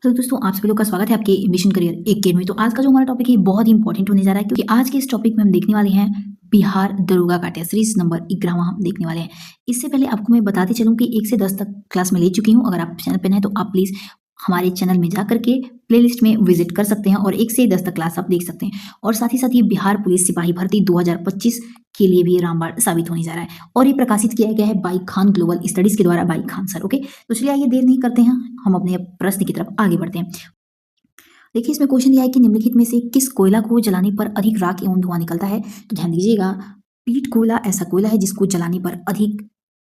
तो दोस्तों आप सभी लोग का स्वागत है आपके मिशन करियर एकेडमी। तो आज का जो हमारा टॉपिक है बहुत ही इंपॉर्टेंट होने जा रहा है, क्योंकि आज के इस टॉपिक में हम देखने वाले हैं बिहार दरोगा का टेस्ट सीरीज नंबर 11वां हम देखने वाले हैं। इससे पहले आपको मैं बताते चलूं कि 1 से 10 तक क्लास में ले चुकी हूं। अगर आप चैनल पर नए हैं तो आप प्लीज़ हमारे चैनल में जा करके प्लेलिस्ट में विजिट कर सकते हैं और 1 से 10 तक क्लास आप देख सकते हैं। और साथ ही साथ ये बिहार पुलिस सिपाही भर्ती 2025 के लिए भी रामबाण साबित होने जा रहा है और ये प्रकाशित किया गया है बाई खान ग्लोबल स्टडीज के द्वारा, बाई खान सर। ओके, तो चलिए आइए देर नहीं करते हैं, हम अपने प्रश्न की तरफ आगे बढ़ते हैं। देखिए इसमें क्वेश्चन दिया है कि निम्नलिखित में से किस कोयला को जलाने पर अधिक राख एवं धुआं निकलता है। तो ध्यान दीजिएगा, पीट कोयला ऐसा कोयला है जिसको जलाने पर अधिक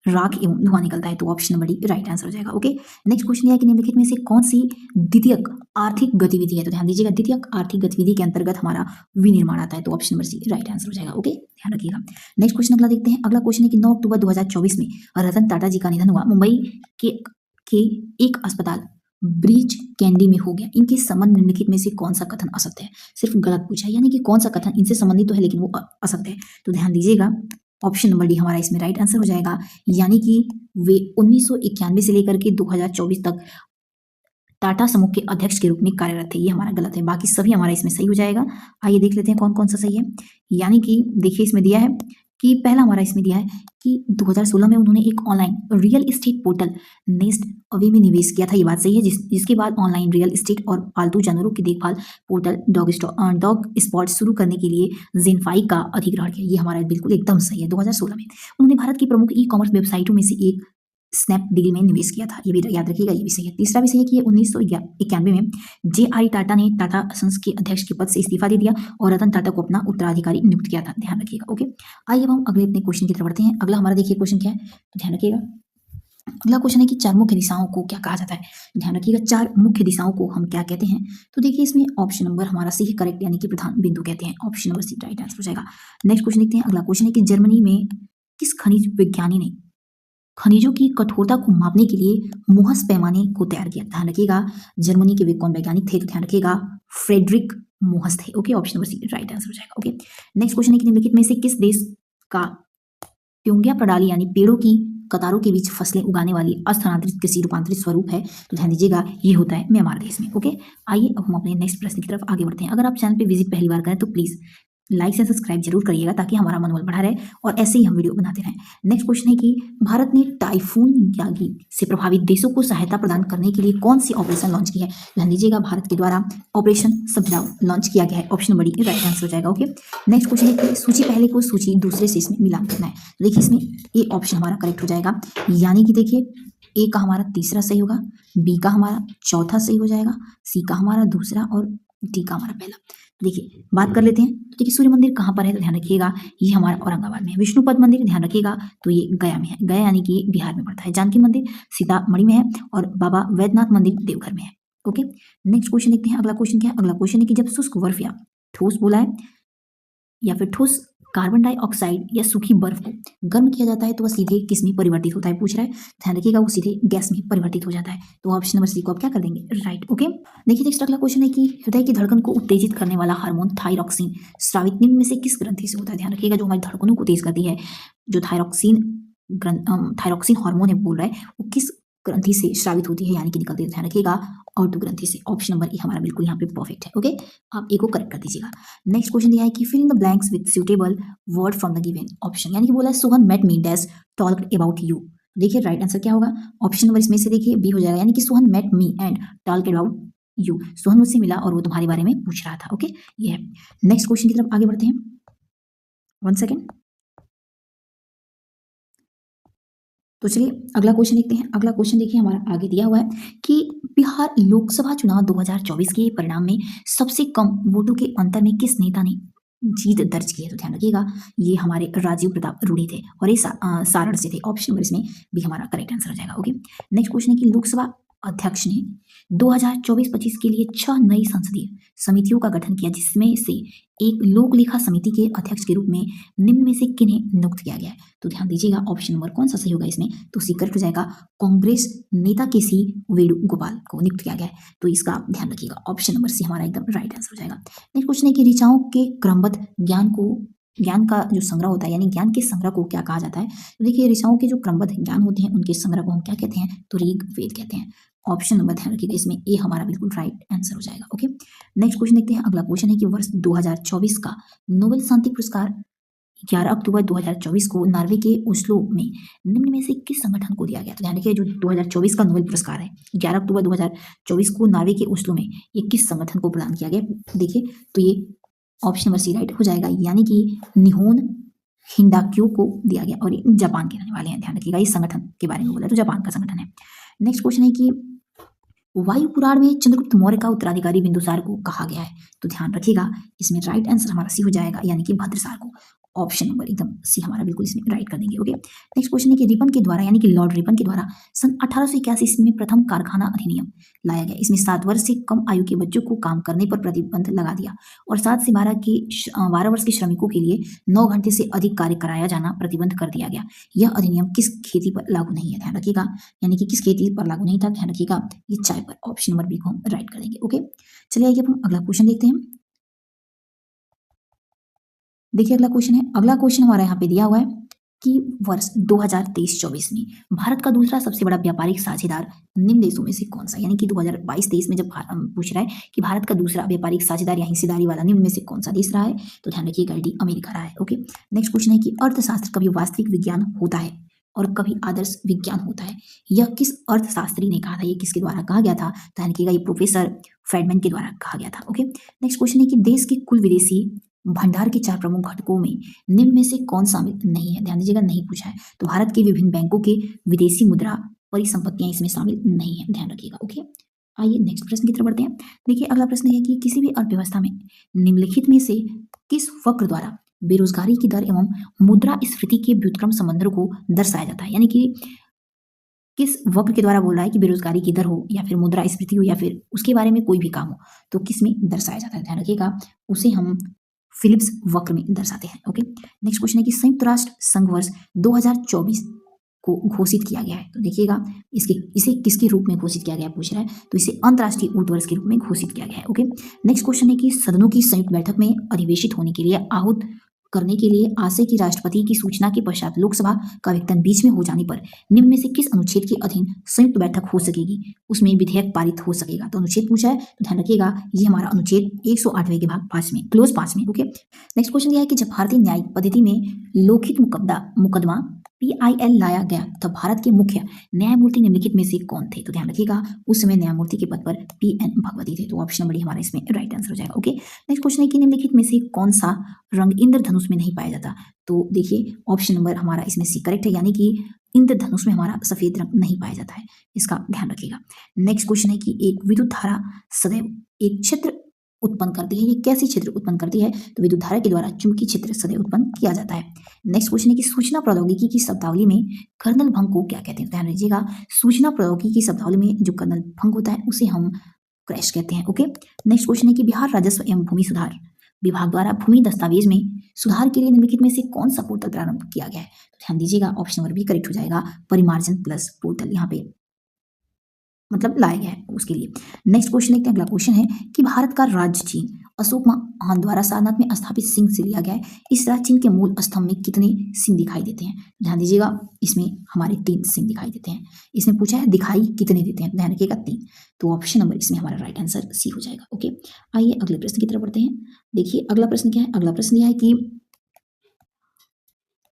राख एवं धुआं निकलता है, तो option number D right answer हो जाएगा। ओके, नेक्स्ट क्वेश्चन है कि निम्नलिखित में से कौन सी द्वितीयक आर्थिक गतिविधि है। तो ध्यान दीजिएगा, द्वितीयक आर्थिक गतिविधि के अंतर्गत हमारा विनिर्माण आता है, तो option number C right answer हो जाएगा। ओके, ध्यान रखिएगा। नेक्स्ट क्वेश्चन अगला देखते हैं। अगला क्वेश्चन है कि 9 अक्टूबर 2024 में रतन टाटा जी का निधन हुआ। मुंबई के एक अस्पताल ब्रीच कैंडी में हो गया। इनके संबंध निम्नलिखित में से कौन सा कथन असत्य है। सिर्फ गलत पूछा है, यानी कि कौन सा कथन इनसे संबंधित तो है लेकिन वो असत्य है। तो ध्यान दीजिएगा, ऑप्शन नंबर डी हमारा इसमें राइट आंसर हो जाएगा, यानी कि वे 1991 से लेकर के 2024 तक टाटा समूह के अध्यक्ष के रूप में कार्यरत थे। ये हमारा गलत है, बाकी सभी हमारा इसमें सही हो जाएगा। आइए देख लेते हैं कौन कौन सा सही है। यानी कि देखिए इसमें दिया है कि पहला हमारा इसमें दिया है कि 2016 में उन्होंने एक online real estate portal nest away में निवेश किया था। ये बात सही है, जिसके बाद ऑनलाइन रियल एस्टेट और पालतू जानवरों की देखभाल पोर्टल डॉग स्पॉट शुरू करने के लिए जेनफाई का अधिग्रहण किया। ये हमारा बिल्कुल एकदम सही है। 2016 में उन्होंने भारत की प्रमुख ई कॉमर्स वेबसाइटों में से एक स्नैपडील में निवेश किया था। ये भी याद रखिएगा, ये भी सही है। तीसरा भी सही है कि 1991 में जे.आर. टाटा ने टाटा सन्स के अध्यक्ष के पद से इस्तीफा दे दिया और रतन टाटा को अपना उत्तराधिकारी नियुक्त किया था। ध्यान रखिएगा। ओके, आइए अब हम अगले अपने क्वेश्चन की तरफ बढ़ते हैं। अगला हमारा देखिए क्वेश्चन क्या है, तो ध्यान रखिएगा। अगला क्वेश्चन है कि 4 मुख्य दिशाओं को क्या कहा जाता है। ध्यान रखिएगा, 4 मुख्य दिशाओं को हम क्या कहते हैं। तो देखिए इसमें ऑप्शन नंबर हमारा सी करेक्ट, यानी कि प्रधान बिंदु कहते हैं। Option number C right answer हो जाएगा। नेक्स्ट क्वेश्चन देखते हैं। अगला क्वेश्चन है कि जर्मनी में किस खनिज विज्ञानी ने खनिजों की कठोरता को मापने के लिए मोहस पैमाने को तैयार किया। ध्यान रखिएगा, जर्मनी के वे कौन वैज्ञानिक थे, तो ध्यान रखिएगा फ्रेडरिक मोहस थे। Okay, option number C right answer हो जाएगा। ओके, नेक्स्ट क्वेश्चन है कि निम्नलिखित में से किस देश का ट्यूंगिया प्रणाली यानी पेड़ों की कतारों के बीच फसलें उगाने वाली अस्थानांतरित कृषि रूपांतरित स्वरूप है। तो ध्यान दीजिएगा, ये होता है म्यांमार देश में। ओके, आइए अब हम अपने नेक्स्ट प्रश्न की तरफ आगे बढ़ते हैं। अगर आप चैनल पे विजिट पहली बार करें तो प्लीज़ लाइक एंड सब्सक्राइब जरूर करिएगा, ताकि हमारा मनोबल बढ़ा रहे और ऐसे ही हम वीडियो बनाते रहें। नेक्स्ट क्वेश्चन है कि भारत ने टाइफून यागी से प्रभावित देशों को सहायता प्रदान करने के लिए कौन सी ऑपरेशन लॉन्च की है। ध्यान दीजिएगा, भारत के द्वारा ऑपरेशन सबजाव लॉन्च किया गया है। Option number D right answer हो जाएगा। ओके, नेक्स्ट क्वेश्चन है कि सूची पहले को सूची दूसरे से इसमें मिलान करना है। तो देखिए इसमें ए ऑप्शन हमारा करेक्ट हो जाएगा, यानी कि देखिए ए का हमारा तीसरा सही होगा, बी का हमारा चौथा सही हो जाएगा, सी का हमारा दूसरा और डी का हमारा पहला। देखिए बात कर लेते हैं। तो देखिए सूर्य मंदिर कहाँ पर है, तो ध्यान रखिएगा ये हमारा औरंगाबाद में है। विष्णुपद मंदिर ध्यान रखिएगा तो ये गया में है, गया यानी कि बिहार में पड़ता है। जानकी मंदिर सीतामढ़ी में है और बाबा वैद्यनाथ मंदिर देवघर में है। ओके, नेक्स्ट क्वेश्चन देखते हैं। अगला क्वेश्चन क्या है, अगला क्वेश्चन है कि जब शुष्क बर्फ या ठोस बोला है या फिर ठोस कार्बन डाइऑक्साइड या सूखी बर्फ को गर्म किया जाता है तो वह सीधे किस में परिवर्तित होता है, पूछ रहा है। ध्यान रखिएगा, वो सीधे गैस में परिवर्तित हो जाता है। तो ऑप्शन नंबर सी को आप क्या कर देंगे, राइट। ओके, देखिए नेक्स्ट अगला क्वेश्चन है कि हृदय की धड़कन को उत्तेजित करने वाला हार्मोन थायरॉक्सिन स्रावित निम्न में से किस ग्रंथि से होता है। ध्यान रखिएगा, जो हमारी धड़कनों को तेज करती है, जो थायरॉक्सिन हार्मोन है बोल रहा है, वो किस ग्रंथि से स्रावित होती है, यानी कि निकलती है। ध्यान रखिएगा ऑटो ग्रंथि से। ऑप्शन नंबर ए हमारा बिल्कुल यहाँ पे परफेक्ट है। ओके, आप ए को करेक्ट कर दीजिएगा। नेक्स्ट क्वेश्चन दिया है कि fill in the blanks with suitable word from the given option, यानी कि बोला Sohan met me dash talk about you. देखिए राइट आंसर क्या होगा, ऑप्शन नंबर इसमें से देखिए बी हो जाएगा, यानी कि Sohan met me and talk about you. Sohan मुझसे मिला और वो तुम्हारे बारे में पूछ रहा था। ओके, ये है। नेक्स्ट क्वेश्चन की तरफ आगे बढ़ते हैं, 1 सेकेंड। तो चलिए अगला क्वेश्चन देखते हैं। अगला क्वेश्चन देखिए हमारा आगे दिया हुआ है कि बिहार लोकसभा चुनाव 2024 के परिणाम में सबसे कम वोटों के अंतर में किस नेता ने जीत दर्ज की है। तो ध्यान रखिएगा, ये हमारे राजीव प्रताप रूढ़ी थे और ये सारण से थे। ऑप्शन नंबर इसमें भी हमारा करेक्ट आंसर हो जाएगा। ओके, नेक्स्ट क्वेश्चन है कि लोकसभा अध्यक्ष ने 2024-25 के लिए 6 नई संसदीय समितियों का गठन किया, जिसमें से एक लोक लेखा समिति के अध्यक्ष के रूप में निम्न में से किन्हें नियुक्त किया गया है। तो ध्यान दीजिएगा ऑप्शन नंबर कौन सा सही होगा इसमें, तो सी करेक्ट हो जाएगा, कांग्रेस नेता के सी वेणुगोपाल को नियुक्त किया गया है। तो इसका ध्यान रखिएगा, ऑप्शन नंबर सी हमारा एकदम राइट आंसर हो जाएगा। नेक्स्ट क्वेश्चन है कि ऋचाओं के क्रमबद्ध ज्ञान को ज्ञान का जो संग्रह होता है, यानी ज्ञान के संग्रह को क्या कहा जाता है? तो देखिए, ऋषियों के जो क्रमबद्ध ज्ञान होते हैं उनके संग्रह को हम क्या कहते हैं? तो ऋग वेद कहते हैं। ऑप्शन नंबर ध्यान रखिएगा, इसमें ए हमारा बिल्कुल राइट आंसर हो जाएगा। ओके, नेक्स्ट क्वेश्चन देखते हैं। अगला क्वेश्चन है कि वर्ष 2024 का नोबेल शांति पुरस्कार 11 अक्टूबर 2024 को नॉर्वे के ओस्लो में निम्न में से किस संगठन को दिया गया? तो ध्यान रखिए, जो 2024 का नोबेल पुरस्कार है 11 अक्टूबर 2024 को नॉर्वे के ओस्लो में ये किस संगठन को प्रदान किया गया? देखिए, तो ये ऑप्शन नंबर सी राइट हो जाएगा, यानी कि निहोन हिंडाक्यो को दिया गया, और ये जापान के रहने वाले हैं। ध्यान रखिएगा, इस संगठन के बारे में बोला तो जापान का संगठन है। नेक्स्ट क्वेश्चन है कि वायु पुराण में चंद्रगुप्त मौर्य का उत्तराधिकारी बिंदुसार को कहा गया है? तो ध्यान रखिएगा, इसमें राइट आंसर हमारा सी हो जाएगा, यानी कि भद्रसार को। ऑप्शन नंबर एकदम सी हमारा बिल्कुल इसमें राइट कर देंगे। ओके, नेक्स्ट क्वेश्चन है कि रिपन के द्वारा, यानी कि लॉर्ड रिपन के द्वारा सन 1881 ईस्वी में प्रथम कारखाना अधिनियम लाया गया। इसमें 7 वर्ष से कम आयु के बच्चों को काम करने पर प्रतिबंध लगा दिया, और 7 से 12 वर्ष के श्रमिकों के लिए 9 घंटे से अधिक कार्य कराया जाना प्रतिबंध कर दिया गया। यह अधिनियम किस खेती पर लागू नहीं है? ध्यान रखिएगा, यानी कि किस खेती पर लागू नहीं था? ध्यान रखिएगा, ये चाय पर। ऑप्शन नंबर बी को हम राइट कर देंगे। ओके, चलिए आइए अब हम अगला क्वेश्चन देखते हैं। देखिए, अगला क्वेश्चन है, अगला क्वेश्चन हमारा यहाँ पे दिया हुआ है कि वर्ष 2023-24 में भारत का दूसरा सबसे बड़ा व्यापारिक साझेदार निम्न देशों में से कौन सा? यानी कि 2022-23 में जब पूछ रहा है कि भारत का दूसरा व्यापारिक साझेदार या हिस्सेदारी वाला निम्न में से कौन सा देश रहा है, तो ध्यान रखिएगा डी अमेरिका रहा है। ओके, नेक्स्ट क्वेश्चन है कि अर्थशास्त्र कभी वास्तविक विज्ञान होता है और कभी आदर्श विज्ञान होता है? यह किस अर्थशास्त्री ने कहा था? ये किसके द्वारा कहा गया था? ध्यान रखिएगा, ये प्रोफेसर फ्रेडमैन के द्वारा कहा गया था। ओके, नेक्स्ट क्वेश्चन है कि देश के कुल विदेशी भंडार के 4 प्रमुख घटकों में निम्न में से कौन शामिल नहीं है? ध्यान दीजिएगा, नहीं पूछा है। तो भारत के विभिन्न बैंकों के विदेशी मुद्रा परिसंपत्तियां इसमें शामिल नहीं है, ध्यान रखिएगा। ओके, आइए नेक्स्ट प्रश्न की तरफ बढ़ते हैं। देखिए, अगला प्रश्न है कि किसी भी अर्थव्यवस्था में निम्नलिखित में से किस वक्र द्वारा बेरोजगारी की दर एवं मुद्रास्फीति के व्युत्क्रम संबंधों को दर्शाया जाता है? यानी कि किस वक्र के द्वारा बोल रहा है कि बेरोजगारी की दर हो या फिर मुद्रास्फीति हो या फिर उसके बारे में कोई भी काम हो, तो किस में दर्शाया जाता है? ध्यान रखिएगा, उसे हम फिलिप्स वक्र में दर्शाते हैं। ओके, नेक्स्ट क्वेश्चन है कि संयुक्त राष्ट्र संघ वर्ष 2024 को घोषित किया गया है। तो देखिएगा, इसे किसके रूप में घोषित किया गया पूछ रहा है, तो इसे अंतर्राष्ट्रीय ऊर्ध्व दिवस के रूप में घोषित किया गया है। ओके, नेक्स्ट क्वेश्चन है कि सदनों की संयुक्त बैठक में अधिवेशित होने के लिए आहूत करने के लिए आशय की राष्ट्रपति की सूचना के पश्चात लोकसभा का विघटन बीच में हो जाने पर निम्न में से किस अनुच्छेद के अधीन संयुक्त बैठक हो सकेगी, उसमें विधेयक पारित हो सकेगा? तो अनुच्छेद पूछा है, तो ध्यान रखिएगा, ये हमारा अनुच्छेद 108वें के भाग 5 में, क्लोज 5 में। ओके, नेक्स्ट क्वेश्चन यह है कि जब भारतीय न्यायिक पद्धति में लोकहित मुकदमा PIL लाया गया तब भारत के मुख्य न्यायमूर्ति निम्नलिखित में से कौन थे? तो ध्यान रखिएगा, उस समय न्यायमूर्ति के पद पर PN भगवती थे। तो ऑप्शन नंबर हमारा इसमें राइट आंसर हो जाएगा। ओके, नेक्स्ट क्वेश्चन है कि निम्नलिखित में से कौन सा रंग इंद्रधनुष में नहीं पाया जाता? तो देखिए, ऑप्शन नंबर हमारा इसमें सी करेक्ट है, यानी कि इंद्रधनुष में हमारा सफेद रंग नहीं पाया जाता है, इसका ध्यान रखिएगा। नेक्स्ट क्वेश्चन है कि एक विद्युत धारा सदैव एक क्षेत्र उत्पन्न करती है, ये कैसी क्षेत्र उत्पन्न करती है? तो विद्युत धारा के द्वारा चुंबकीय क्षेत्र सदैव उत्पन्न किया जाता है। नेक्स्ट क्वेश्चन है कि सूचना प्रौद्योगिकी की शब्दावली में कर्नल भंग को क्या कहते हैं? ध्यान रखिएगा, सूचना प्रौद्योगिकी की शब्दावली में जो कर्नल भंग होता है उसे हम क्रैश कहते हैं। ओके, नेक्स्ट क्वेश्चन है कि बिहार राजस्व एवं भूमि सुधार विभाग द्वारा भूमि दस्तावेज में सुधार के लिए निम्नलिखित में से कौन सा पोर्टल प्रारंभ किया गया है? तो ध्यान दीजिएगा, ऑप्शन नंबर बी करेक्ट हो जाएगा, परिमार्जन प्लस पोर्टल यहाँ पे मतलब लाया गया है उसके लिए। नेक्स्ट क्वेश्चन देखते हैं, अगला क्वेश्चन है कि भारत का राज्य चिन्ह अशोक महान द्वारा सारनाथ में स्थापित सिंह से लिया गया है। इस राज्य चिन्ह के मूल स्तंभ में कितने सिंह दिखाई देते हैं? ध्यान दीजिएगा, इसमें हमारे 3 सिंह दिखाई देते हैं। इसमें पूछा है दिखाई कितने देते हैं, ध्यान रखिएगा 3। तो ऑप्शन नंबर इसमें हमारा राइट आंसर सी हो जाएगा। ओके, आइए अगले प्रश्न की तरफ बढ़ते हैं। देखिए, अगला प्रश्न क्या है? अगला प्रश्न यह है कि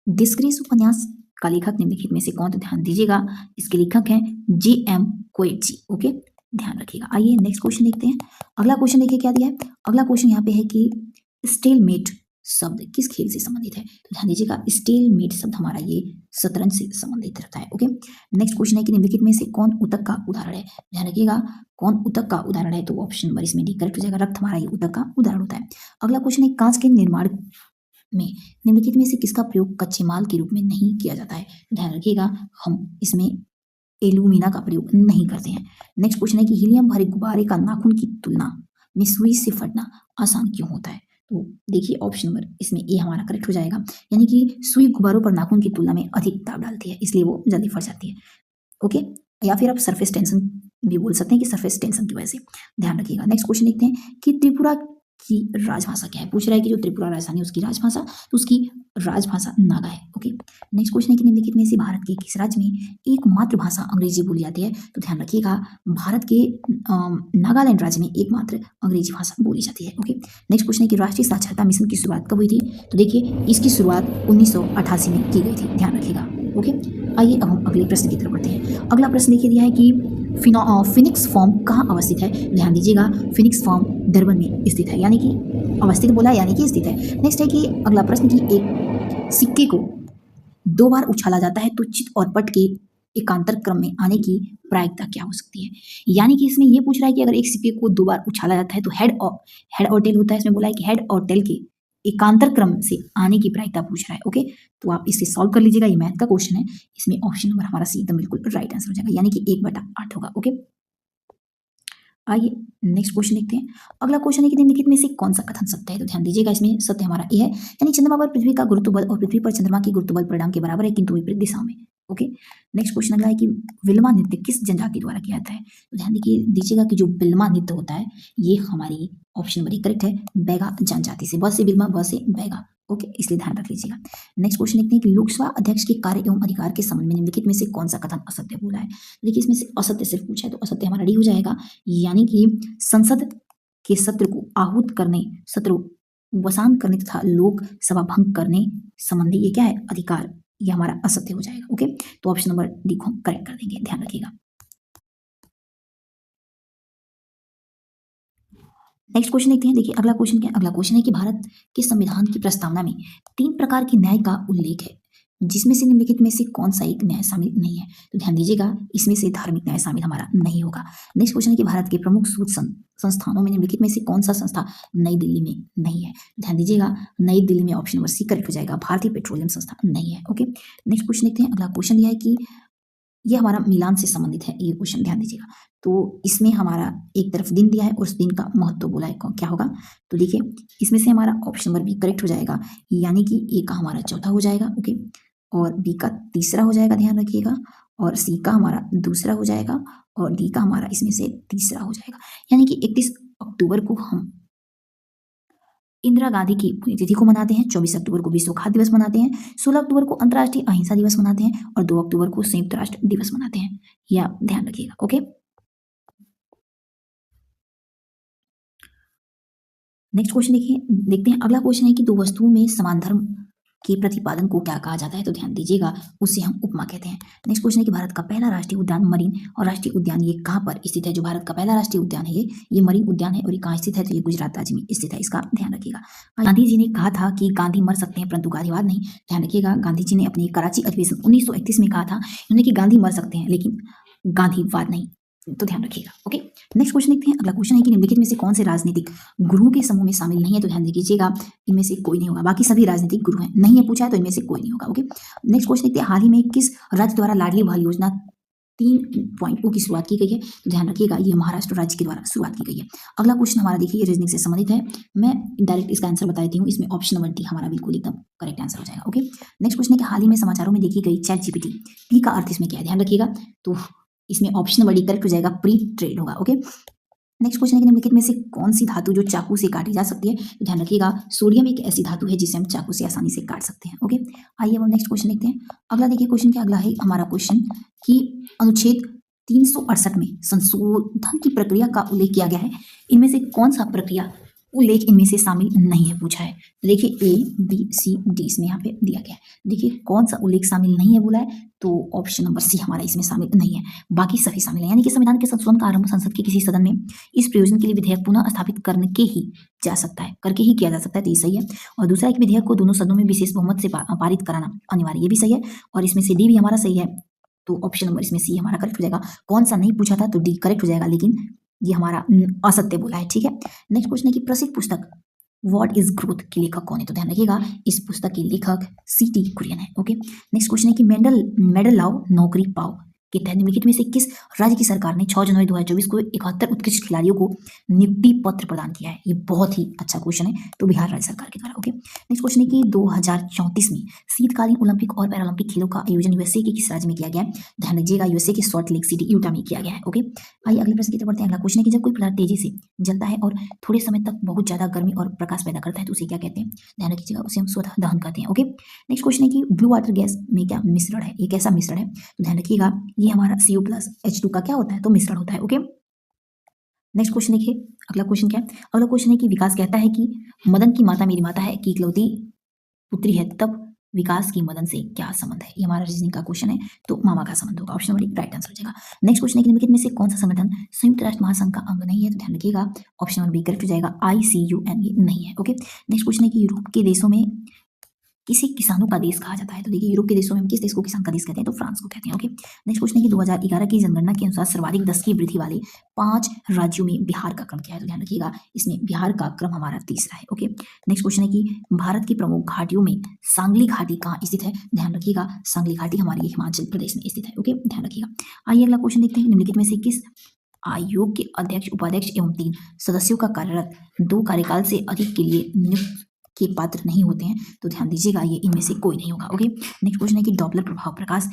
डिस्क्रीस उपन्यास का लेखक निम्नलिखित में से कौन? तो ध्यान दीजिएगा, इसके लेखक हैं J.M. कोएट्जी। ओके, ध्यान रखिएगा। आइए नेक्स्ट क्वेश्चन देखते हैं। अगला क्वेश्चन देखिए क्या दिया है। अगला क्वेश्चन यहाँ पे है कि स्टेलमेट शब्द किस खेल से संबंधित है? तो ध्यान दीजिएगा, स्टेलमेट शब्द हमारा ये शतरंज से संबंधित रहता है। ओके, नेक्स्ट क्वेश्चन है कि निम्नलिखित में से कौन उतक का उदाहरण है? ध्यान रखिएगा, कौन उतक का उदाहरण है? तो ऑप्शन नंबर इसमें डी करेक्ट हो जाएगा, रक्त हमारा ये उतक का उदाहरण होता है। अगला क्वेश्चन है कांच के निर्माण में निम्नलिखित में से किसका प्रयोग कच्चे माल के रूप में नहीं किया जाता है? ध्यान रखिएगा, हम इसमें एल्यूमिना का प्रयोग नहीं करते हैं। नेक्स्ट क्वेश्चन है कि हीलियम भरे गुब्बारे का नाखून की तुलना में सुई से फटना आसान क्यों होता है? तो देखिए, ऑप्शन नंबर इसमें ए हमारा करेक्ट हो जाएगा, यानी कि सुई गुब्बारों पर नाखून की तुलना में अधिक दाब डालती है, इसलिए वो जल्दी फट जाती है। ओके, या फिर आप सरफेस टेंशन भी बोल सकते हैं कि सरफेस टेंशन की वजह से। ध्यान रखिएगा। नेक्स्ट क्वेश्चन देखते हैं कि त्रिपुरा की राजभाषा क्या है? पूछ रहा है कि जो त्रिपुरा राजधानी है उसकी राजभाषा, तो उसकी राजभाषा नागा है। ओके, नेक्स्ट क्वेश्चन है कि निम्नलिखित में से भारत के किस राज्य में एकमात्र भाषा अंग्रेजी बोली जाती है? तो ध्यान रखिएगा, भारत के नागालैंड राज्य में एकमात्र अंग्रेजी भाषा बोली जाती है। ओके, नेक्स्ट क्वेश्चन है कि राष्ट्रीय साक्षरता मिशन की शुरुआत कब हुई थी? तो देखिए, इसकी शुरुआत 1988 में की गई थी, ध्यान रखिएगा। ओके, आइए अब हम अगले प्रश्न की तरफ बढ़ते हैं। अगला प्रश्न देखिए दिया है कि फिनिक्स फॉर्म कहाँ अवस्थित है? ध्यान दीजिएगा, फिनिक्स फॉर्म डरबन में स्थित है, यानी कि अवस्थित बोला यानी कि स्थित है। नेक्स्ट है कि अगला प्रश्न की एक सिक्के को 2 बार उछाला जाता है तो चित और पट के एकांतर क्रम में आने की प्रायिकता क्या हो सकती है? यानी कि इसमें यह पूछ रहा है कि अगर एक सिक्के को 2 बार उछाला जाता है तो हेड और टेल होता है, इसमें बोला है कि हेड और टेल के एकांतर क्रम से आने की प्रायिकता पूछ रहा है। ओके, तो आप इसे सॉल्व कर लीजिएगा, ये मैथ का क्वेश्चन है। इसमें ऑप्शन नंबर हमारा सी एकदम बिल्कुल राइट आंसर हो जाएगा, यानी कि 1/8 होगा। ओके, आइए नेक्स्ट क्वेश्चन देखते हैं। अगला क्वेश्चन है कि निम्नलिखित में से कौन सा कथन सत्य है? तो ध्यान दीजिएगा, इसमें सत्य हमारा ए है, यानी चंद्रमा पर पृथ्वी का गुरुत्व बल और पृथ्वी पर चंद्रमा की गुरुत्व बल परिणाम के बराबर है, किंतु विपरीत दिशा में। ओके, नेक्स्ट क्वेश्चन अगला है कि विल्मा नृत्य किस जनजाति द्वारा किया जाता है? तो ध्यान दीजिएगा कि जो विल्मा नृत्य होता है ये हमारी ऑप्शन नंबर करेक्ट है, बैगा जनजाति से। ब से विल्मा, ब से बैगा। ओके, इसलिए ध्यान रख लीजिएगा। नेक्स्ट क्वेश्चन देखते हैं कि लोकसभा अध्यक्ष के कार्य एवं अधिकार के संबंध में निम्नलिखित में से कौन सा कथन असत्य बोला है? देखिए, इसमें से असत्य सिर्फ पूछा है तो असत्य हमारा डी हो जाएगा, यानी कि संसद के सत्र को आहूत करने, सत्र वसान करने तथा लोकसभा भंग करने संबंधी ये क्या है? अधिकार, ये हमारा असत्य हो जाएगा। ओके, तो ऑप्शन नंबर डी को हम करेक्ट कर देंगे, ध्यान रखिएगा। नेक्स्ट क्वेश्चन देखते हैं। देखिए, अगला क्वेश्चन क्या है? अगला क्वेश्चन है कि भारत के संविधान की प्रस्तावना में 3 प्रकार के न्याय का उल्लेख है, जिसमें से निम्नलिखित में से कौन सा एक न्याय शामिल नहीं है? तो ध्यान दीजिएगा, इसमें से धार्मिक न्याय शामिल हमारा नहीं होगा। नेक्स्ट क्वेश्चन है कि भारत के प्रमुख शोध संस्थानों में निम्नलिखित में से कौन सा संस्था नई दिल्ली में नहीं है? ध्यान दीजिएगा, नई दिल्ली में ऑप्शन नंबर सी करेक्ट हो जाएगा, भारतीय पेट्रोलियम संस्थान नहीं है। ओके, नेक्स्ट क्वेश्चन देखते हैं। अगला क्वेश्चन यह है कि ये हमारा मिलान से संबंधित है, ये क्वेश्चन ध्यान दीजिएगा। तो इसमें हमारा एक तरफ दिन दिया है और उस दिन का महत्व बोला है, क्या होगा? तो देखिए, इसमें से हमारा ऑप्शन नंबर बी करेक्ट हो जाएगा, यानी कि ए का हमारा चौथा हो जाएगा। ओके, और बी का तीसरा हो जाएगा, ध्यान रखिएगा, और सी का हमारा दूसरा हो जाएगा, और डी का हमारा इसमें से तीसरा हो जाएगा। यानी कि 31 अक्टूबर को हम इंदिरा गांधी की पुण्यतिथि को मनाते हैं, 24 अक्टूबर को विश्व खाद्य दिवस मनाते हैं, 16 अक्टूबर को अंतर्राष्ट्रीय अहिंसा दिवस मनाते हैं, और 2 अक्टूबर को संयुक्त राष्ट्र दिवस मनाते हैं। यह आप ध्यान रखिएगा। ओके, नेक्स्ट क्वेश्चन देखते हैं। अगला क्वेश्चन है कि 2 वस्तुओं में समान धर्म के प्रतिपादन को क्या कहा जाता है? तो ध्यान दीजिएगा, उसे हम उपमा कहते हैं। नेक्स्ट क्वेश्चन है कि भारत का पहला राष्ट्रीय उद्यान मरीन और राष्ट्रीय उद्यान ये कहाँ पर स्थित है? जो भारत का पहला राष्ट्रीय उद्यान है ये मरीन उद्यान है, और ये कहाँ स्थित है? तो ये गुजरात राज्य में स्थित है, इसका ध्यान रखिएगा। गांधी जी ने कहा था कि गांधी मर सकते हैं परंतु गांधीवाद नहीं। ध्यान रखिएगा, गांधी जी ने अपने कराची अधिवेशन 1931 में कहा था उन्होंने कि गांधी मर सकते हैं लेकिन गांधीवाद नहीं, तो ध्यान रखिएगा। ओके, नेक्स्ट क्वेश्चन देखते हैं। अगला क्वेश्चन है कि निम्नलिखित में से कौन से राजनीतिक गुरुओं के समूह में शामिल नहीं है? तो ध्यान दीजिएगा, इनमें से कोई नहीं होगा, बाकी सभी राजनीतिक गुरु हैं, नहीं है पूछा है तो इनमें से कोई नहीं होगा। ओके, नेक्स्ट क्वेश्चन देखते हैं। हाल ही में किस राज्य द्वारा लाडली बहन योजना 3.0 की शुरुआत की गई है? तो ध्यान रखिएगा, ये महाराष्ट्र राज्य के द्वारा शुरुआत की गई है। अगला क्वेश्चन हमारा देखिए, ये रीजनिंग से संबंधित है, मैं डायरेक्ट इसका आंसर बता देती हूँ। इसमें ऑप्शन नंबर डी हमारा बिल्कुल एकदम करेक्ट आंसर हो जाएगा। ओके, नेक्स्ट क्वेश्चन है कि हाल ही में समाचारों में देखी गई चैट जीपीटी पी का अर्थ इसमें क्या है? ध्यान रखिएगा, तो इसमें ऑप्शन नंबर डी करेक्ट हो जाएगा, प्री ट्रेड होगा। ओके, नेक्स्ट क्वेश्चन है कि निम्नलिखित में से कौन सी धातु जो चाकू से काटी जा सकती है? तो ध्यान रखिएगा, सोडियम एक ऐसी धातु है जिसे हम चाकू से आसानी से काट सकते हैं। ओके, आइए हम नेक्स्ट क्वेश्चन देखते हैं। अगला देखिए क्वेश्चन क्या, अगला है हमारा क्वेश्चन कि अनुच्छेद 368 में संशोधन की प्रक्रिया का उल्लेख किया गया है, इनमें से कौन सा प्रक्रिया उल्लेख इनमें से शामिल नहीं है पूछा है? देखिए, ए बी सी डी इसमें यहाँ पे दिया गया है। देखिए, कौन सा उल्लेख शामिल नहीं है बोला है, तो ऑप्शन नंबर सी हमारा इसमें शामिल नहीं है, बाकी सभी शामिल है। यानी कि संविधान के संशोधन का आरंभ संसद के किसी सदन में इस प्रयोजन के लिए विधेयक पुनः स्थापित करके ही जा सकता है, करके ही किया जा सकता है, तो ये सही है। और दूसरा है कि विधेयक को दोनों सदनों में विशेष बहुमत से पारित कराना अनिवार्य, ये भी सही है। और इसमें से डी भी हमारा सही है, तो ऑप्शन नंबर इसमें सी हमारा करेक्ट हो जाएगा। कौन सा नहीं पूछा था तो डी करेक्ट हो जाएगा, लेकिन ये हमारा असत्य बोला है। ठीक है, नेक्स्ट क्वेश्चन है कि प्रसिद्ध पुस्तक व्हाट इज ग्रोथ के लेखक कौन है? तो ध्यान रखिएगा, इस पुस्तक के लेखक C.T. कुरियन है। ओके, नेक्स्ट क्वेश्चन है कि मेडल लाओ नौकरी पाओ के तहत निम्नलिखित में से किस राज्य की सरकार ने 6 जनवरी 2024 को 71 उत्कृष्ट खिलाड़ियों को नियुक्ति पत्र प्रदान किया है? ये बहुत ही अच्छा क्वेश्चन है, तो बिहार राज्य सरकार के द्वारा। ओके, नेक्स्ट क्वेश्चन है कि 2034 में शीतकालीन ओलंपिक और पैरालंपिक खेलों का आयोजन यूएसए के किस राज्य में किया गया है? ध्यान रखिएगा, यूएसए के सॉल्ट लेक सिटी यूटा में किया गया है। ओके, आइए अगले प्रश्न की तरफ बढ़ते हैं। अगला क्वेश्चन है कि जब कोई पदार्थ तेजी से जलता है और थोड़े समय तक बहुत ज्यादा गर्मी और प्रकाश पैदा करता है तो उसे क्या कहते हैं? ध्यान रखिएगा, उसे हम स्वतः दहन कहते हैं। ओके, नेक्स्ट क्वेश्चन है कि ब्लू वाटर गैस में क्या मिश्रण है? ये कैसा मिश्रण है? तो ध्यान रखिएगा, ये हमारा CO+H2 का क्या होता है? तो मिश्रण होता है। ओके, नेक्स्ट क्वेश्चन देखिए, अगला क्वेश्चन क्या है? अगला क्वेश्चन है कि विकास कहता है कि मदन की माता मेरी माता है, कि इकलौती पुत्री है, तब विकास की मदन से क्या संबंध है? ये हमारा रीजनिंग का क्वेश्चन है, तो मामा का संबंध होगा। ऑप्शन नंबर राइट आंसर हो जाएगा। नेक्स्ट क्वेश्चन है कि निम्नलिखित में से कौन सा संगठन संयुक्त राष्ट्र महासंघ का अंग नहीं है? तो ध्यान रखिएगा, ऑप्शन नंबर बी करेक्ट हो जाएगा, ICUN ये नहीं है। ओके, नेक्स्ट क्वेश्चन है कि यूरोप के देशों में किसी किसानों का देश कहा जाता है? तो देखिए, यूरोप के देशों में हम किस देश को किसान का देश कहते हैं? तो फ्रांस को कहते हैं। ओके, नेक्स्ट क्वेश्चन है कि 2011 की जनगणना के अनुसार सर्वाधिक 10 की वृद्धि वाले 5 राज्यों में बिहार का क्रम क्या है? तो ध्यान रखिएगा, इसमें बिहार का क्रम हमारा तीसरा है। ओके, नेक्स्ट क्वेश्चन है कि भारत की प्रमुख घाटियों में सांगली घाटी कहाँ स्थित है? ध्यान रखिएगा, सांगली घाटी हमारी हिमाचल प्रदेश में स्थित है। ओके, ध्यान रखिएगा। आइए अगला क्वेश्चन देखते हैं, निम्नलिखित में से किस आयोग के अध्यक्ष, उपाध्यक्ष एवं 3 सदस्यों का कार्यरत 2 कार्यकाल से अधिक के लिए नियुक्त के पात्र नहीं होते हैं? तो ध्यान दीजिएगा, ये इनमें से कोई नहीं होगा। ओके, नेक्स्ट क्वेश्चन है कि डॉपलर प्रभाव प्रकाश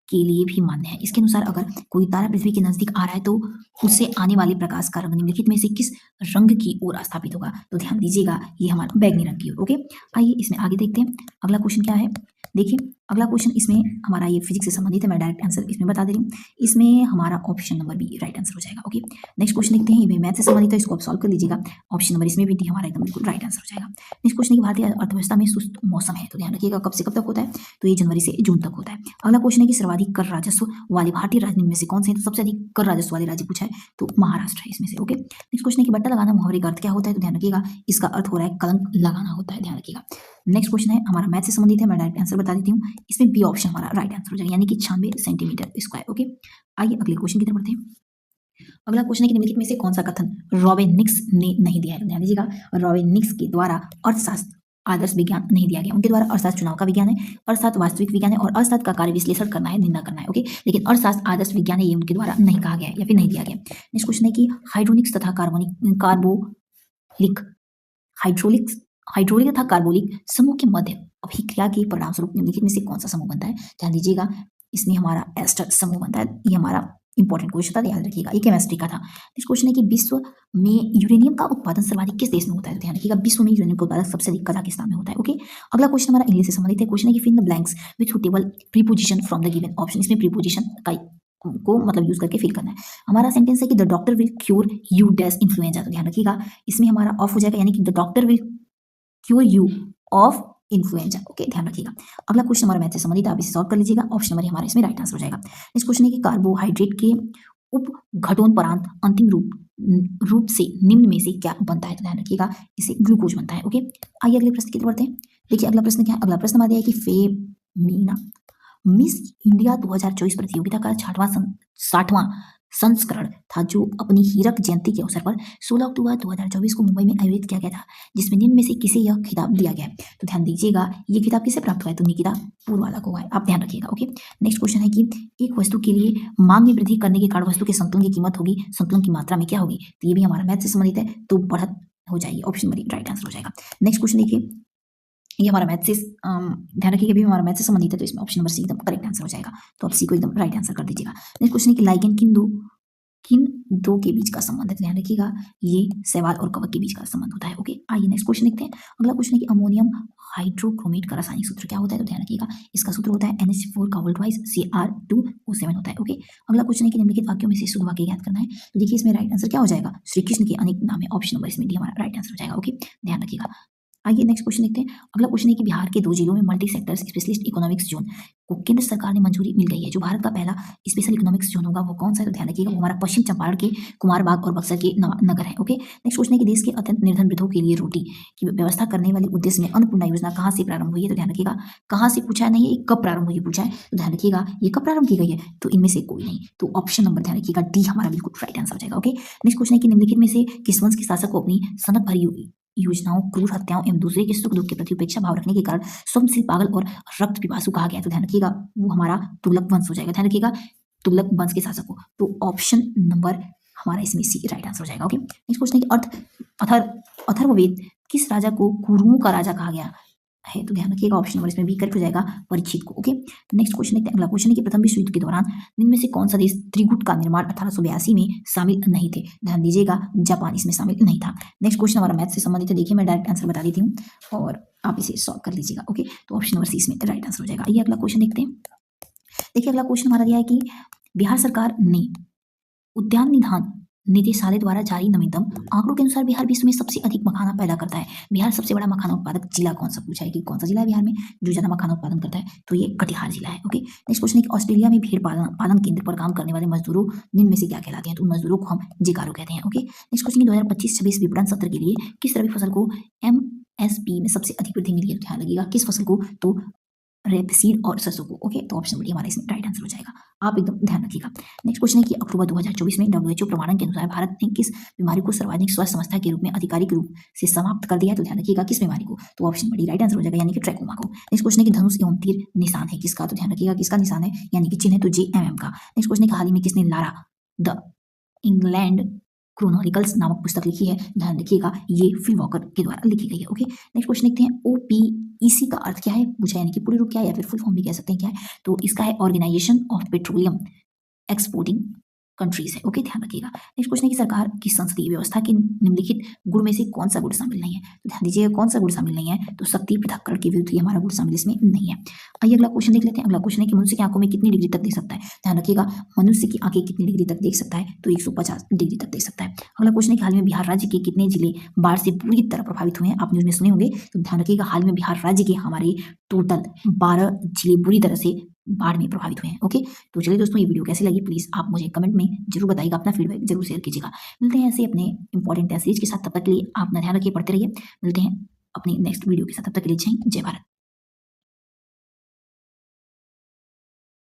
के लिए भी मान्य है। इसके अनुसार अगर कोई तारा पृथ्वी के नजदीक आ रहा है तो उससे आने वाले प्रकाश का रंग निम्नलिखित में से किस रंग की ओर स्थापित होगा? तो ध्यान दीजिएगा, ये हमारा बैगनी रंग की ओर। ओके, आइए इसमें आगे देखते हैं। अगला क्वेश्चन क्या है? देखिए, अगला क्वेश्चन इसमें हमारा ये फिजिक्स से संबंधित है, मैं डायरेक्ट आंसर इसमें बता दे रही हूँ। इसमें हमारा option number B right answer हो जाएगा। ओके, नेक्स्ट क्वेश्चन देखते हैं, ये भी मैथ से संबंधित है, इसको आप सॉल्व कर लीजिएगा। ऑप्शन नंबर इसमें भी डी हमारा एकदम बिल्कुल राइट आंसर हो जाएगा। नेक्स्ट क्वेश्चन है कि भारतीय अर्थव्यवस्था में सुस्त मौसम है, तो ध्यान रखिएगा कब से कब तक होता है? तो ये जनवरी से जून तक होता है। अगला क्वेश्चन है कि सर्वाधिक कर राजस्व वाले भारतीय राज्य में से कौन से हैं? तो सबसे अधिक कर राजस्व वाले राज्य पूछा है, तो महाराष्ट्र है इसमें से। ओके, नेक्स्ट क्वेश्चन है कि बट्टा लगाना मुहावरे का अर्थ क्या होता है? तो ध्यान रखिएगा, इसका अर्थ हो रहा है कलंक लगाना होता है, ध्यान रखिएगा। नेक्स्ट क्वेश्चन है हमारा मैथ से संबंधित है, मैं डायरेक्ट आंसर बता देती हूँ। इसमें बी ऑप्शन हमारा राइट आंसर हो जाएगा, यानी कि 96 सेंटीमीटर स्क्वायर। ओके, आइए अगले क्वेश्चन की तरफ बढ़ते हैं। अगला क्वेश्चन है कि निम्नलिखित में से कौन सा कथन रॉबिन्स ने नहीं दिया है? तो ध्यान दीजिएगा, रॉबिन्स के द्वारा अर्थशास्त्र आदर्श विज्ञान नहीं दिया गया। उनके द्वारा अर्थशास्त्र चुनाव का विज्ञान है, अर्थशास्त्र वास्तविक विज्ञान है और अर्थशास्त्र का कार्य विश्लेषण करना है, निंदा करना है। ओके, लेकिन अर्थशास्त्र आदर्श विज्ञान है, ये उनके द्वारा नहीं कहा गया है या फिर नहीं दिया गया। नेक्स्ट क्वेश्चन है कि हाइड्रोनिक्स तथा कार्बोलिक हाइड्रोलिक्स हाइड्रोलिक तथा कार्बोलिक समूह के मध्य अभिक्रिया के परिणामस्वरूप निम्नलिखित में से कौन सा समूह बनता है? ध्यान दीजिएगा, इसमें हमारा एस्टर समूह बनता है। ये हमारा इंपॉर्टेंट क्वेश्चन था, याद रखिएगा, ये केमिस्ट्री का था। नेक्स्ट क्वेश्चन है कि विश्व में यूरेनियम का उत्पादन सर्वाधिक किस देश में होता है? तो ध्यान रखिएगा, विश्व में यूरेनियम का उत्पादन सबसे अधिक कजाकिस्तान में होता है। ओके, अगला क्वेश्चन हमारा इंग्लिश से संबंधित है। क्वेश्चन है कि fill the blanks with suitable preposition from the given option. इसमें प्रीपोजिशन को मतलब यूज करके फिल करना है। हमारा सेंटेंस है कि the doctor will cure you dash influenza. तो ध्यान रखिएगा, इसमें हमारा ऑफ हो जाएगा, यानी कि the doctor will cure you of influenza. Okay, ध्यान रखिएगा। अगला क्वेश्चन हमारा मैथ से संबंधित, आप इसे सॉल्व कर लीजिएगा। ऑप्शन नंबर हमारा इसमें राइट आंसर हो जाएगा। नेक्स्ट क्वेश्चन है कि कार्बोहाइड्रेट के उपघटोत्परांत अंतिम रूप से निम्न में से क्या बनता है? तो ध्यान रखिएगा, इसे ग्लूकोज बनता है। ओके, आइए अगले प्रश्न की तरफ बढ़ते हैं। देखिए अगला प्रश्न क्या है? अगला प्रश्न हमारा है कि फेमिना मिस इंडिया 2024 प्रतियोगिता का 60वां संस्करण था, जो अपनी हीरक जयंती के अवसर पर 16 अक्टूबर 2024 को मुंबई में आयोजित किया गया था, जिसमें निम्न में से किसे यह खिताब दिया गया है? तो ध्यान दीजिएगा, ये खिताब किसे प्राप्त हुआ है? तो निकिता पूर्वाला को हुआ है, आप ध्यान रखिएगा। ओके, नेक्स्ट क्वेश्चन है कि एक वस्तु के लिए मांग में वृद्धि करने के कारण वस्तु के संतुलन की कीमत होगी, संतुलन की मात्रा में क्या होगी? तो ये भी हमारा मैथ से संबंधित है, तो बढ़त हो जाएगी। ऑप्शन नंबर राइट आंसर हो जाएगा। नेक्स्ट क्वेश्चन देखिए, ये हमारा मैथ से ध्यान रखिएगा, भी हमारा मैथ से संबंधित है, तो इसमें ऑप्शन नंबर सी एकदम करेक्ट आंसर हो जाएगा। तो आप सी को एकदम राइट आंसर कर दीजिएगा। नेक्स्ट क्वेश्चन है कि लाइगेन किन दो के बीच का संबंध है? ध्यान रखिएगा, ये शैवाल और कवक के बीच का संबंध होता है। ओके, आइए नेक्स्ट क्वेश्चन देखते हैं। अगला क्वेश्चन है कि अमोनियम हाइड्रोक्रोमेट का रासायनिक सूत्र क्या होता है? तो ध्यान रखिएगा, इसका सूत्र होता है NH4 का होल ट्वाइस Cr2O7 होता है। ओके, अगला क्वेश्चन है कि निम्नलिखित वाक्यों में से शुद्ध वाक्य ज्ञात करना है। तो देखिए इसमें राइट आंसर क्या हो जाएगा? श्री कृष्ण के अनेक नाम है, ऑप्शन नंबर इसमें डी हमारा राइट आंसर हो जाएगा। ओके, ध्यान रखिएगा। आइए नेक्स्ट क्वेश्चन देखते हैं। अगला क्वेश्चन है कि बिहार के 2 जिलों में multi sectors specialist economics zone को केंद्र सरकार ने मंजूरी मिल गई है। जो भारत का पहला स्पेशल इकोनॉमिक्स जोन होगा वो कौन सा है? तो ध्यान रखिएगा, वो हमारा पश्चिम चंपारण के कुमारबाग और बक्सर के नगर है। ओके, नेक्स्ट क्वेश्चन है कि देश के अत्यंत निर्धन वृद्धों के लिए रोटी की व्यवस्था करने वाले उद्देश्य में अन्नपूर्णा योजना कहाँ से प्रारंभ हुई है? तो ध्यान रखिएगा, कहाँ से पूछा नहीं है, कब प्रारंभ हुई पूछा है। तो ध्यान रखिएगा, ये कब प्रारंभ की गई है? तो इनमें से कोई नहीं, तो ऑप्शन नंबर ध्यान रखिएगा डी हमारा बिल्कुल राइट आंसर हो जाएगा। ओके, नेक्स्ट क्वेश्चन है कि निम्नलिखित में से किस वंश के शासक को अपनी सनक भरी योजनाओं, क्रूर हत्याओं एवं दूसरे के सुख दुख के प्रति उपेक्षा भाव रखने के कारण स्वप्नशील, पागल और रक्त पिपासु कहा गया? तो ध्यान रखिएगा, वो हमारा तुगलक वंश हो जाएगा। ध्यान रखिएगा, तुगलक वंश के शासक को। तो ऑप्शन नंबर हमारा इसमें सी राइट आंसर हो जाएगा। ओके, नेक्स्ट क्वेश्चन है कि अथर्ववेद किस राजा को कुरुओं का राजा कहा गया है? तो ध्यान रखिएगा ऑप्शन नंबर इसमें बी करेक्ट हो जाएगा, परीक्षित को। ओके, नेक्स्ट क्वेश्चन देखते हैं। अगला क्वेश्चन है कि प्रथम विश्व युद्ध के दौरान इनमें से कौन सा देश त्रिगुट का निर्माण 1882 में शामिल नहीं थे? ध्यान दीजिएगा, जापान इसमें शामिल नहीं था। नेक्स्ट क्वेश्चन हमारा मैथ से संबंधित है। देखिए मैं डायरेक्ट आंसर बता देती हूँ और आप इसे सॉल्व कर लीजिएगा। ओके, तो ऑप्शन नंबर सी इसमें राइट आंसर हो जाएगा। आइए अगला क्वेश्चन देखते हैं। देखिए अगला क्वेश्चन हमारा दिया है कि बिहार सरकार ने उद्यान निधान निदेशालय द्वारा जारी नवीनतम आंकड़ों के अनुसार बिहार विश्व में सबसे अधिक मखाना पैदा करता है। बिहार सबसे बड़ा मखाना उत्पादक जिला कौन सा? पूछा है कि कौन सा जिला है बिहार में जो ज्यादा मखाना उत्पादन करता है? तो ये कटिहार जिला है। ओके, नेक्स्ट क्वेश्चन है कि ऑस्ट्रेलिया में भेड़ पालन केंद्र पर काम करने वाले मजदूरों निम्न में से क्या कहलाते हैं? तो उन मजदूरों को हम जिकारो कहते हैं। ओके, नेक्स्ट क्वेश्चन 2025-26 विपणन सत्र के लिए किस रबी फसल को MSP में सबसे अधिक वृद्धि मिली है? ध्यान लगिएगा किस फसल को? तो रेपसीड और सरसों को। ओके, तो ऑप्शन बी हमारा इसमें राइट आंसर हो जाएगा, आप एकदम ध्यान रखिएगा। नेक्स्ट क्वेश्चन है कि अक्टूबर 2024 में WHO प्रमाणन के अनुसार भारत ने किस बीमारी को सार्वजनिक स्वास्थ्य संस्था के रूप में आधिकारिक रूप से समाप्त कर दिया है? तो ध्यान रखिएगा किस बीमारी को? तो ऑप्शन बी राइट आंसर हो जाएगा, यानी कि ट्रैकोमा को। नेक्स्ट क्वेश्चन है कि धनुष एवं तीर निशान है किसका? तो ध्यान रखिएगा किसका निशान है, यानी कि चिन्ह है तो JMM का। नेक्स्ट क्वेश्चन है कि हाल ही में किसने लारा द इंग्लैंड क्रोनोनिकल्स नामक पुस्तक लिखी है? ध्यान रखिएगा ये फिल वॉकर के द्वारा लिखी गई है। ओके, नेक्स्ट क्वेश्चन देखते हैं। OPEC का अर्थ क्या है पूछा, यानी कि पूरी रूप क्या है या फिर फुल फॉर्म भी कह सकते हैं क्या है? तो इसका है organisation of petroleum exporting countries है। ओके, ध्यान रखिएगा। नेक्स्ट क्वेश्चन है कि सरकार की संसदीय व्यवस्था के निम्नलिखित गुण में से कौन सा गुण शामिल नहीं है? तो ध्यान दीजिएगा कौन सा गुण शामिल नहीं है? तो शक्ति पृथक्करण के विरुद्ध ये हमारा गुण शामिल इसमें नहीं है। आइए अगला क्वेश्चन देख लेते हैं। अगला क्वेश्चन है कि मनुष्य की आंखों में कितनी डिग्री तक देख सकता है? ध्यान रखिएगा मनुष्य की आंखें कितनी डिग्री तक देख सकता है? तो 150 डिग्री तक देख सकता है। अगला क्वेश्चन है कि हाल में बिहार राज्य के कितने जिले बाढ़ से पूरी तरह प्रभावित हुए हैं? आप न्यूज में सुने होंगे, तो ध्यान रखिएगा हाल में बिहार राज्य के हमारे टोटल 12 जिले बुरी तरह से बाढ़ में प्रभावित हुए हैं। ओके, तो चलिए दोस्तों, ये वीडियो कैसी लगी प्लीज आप मुझे कमेंट में जरूर बताइएगा, अपना फीडबैक जरूर शेयर कीजिएगा। मिलते हैं ऐसे अपने इंपॉर्टेंट सीरीज के साथ, तब तक के लिए आप ना ध्यान रखिए, पढ़ते रहिए। मिलते हैं अपनी नेक्स्ट वीडियो के साथ, तब तक के लिए जय भारत।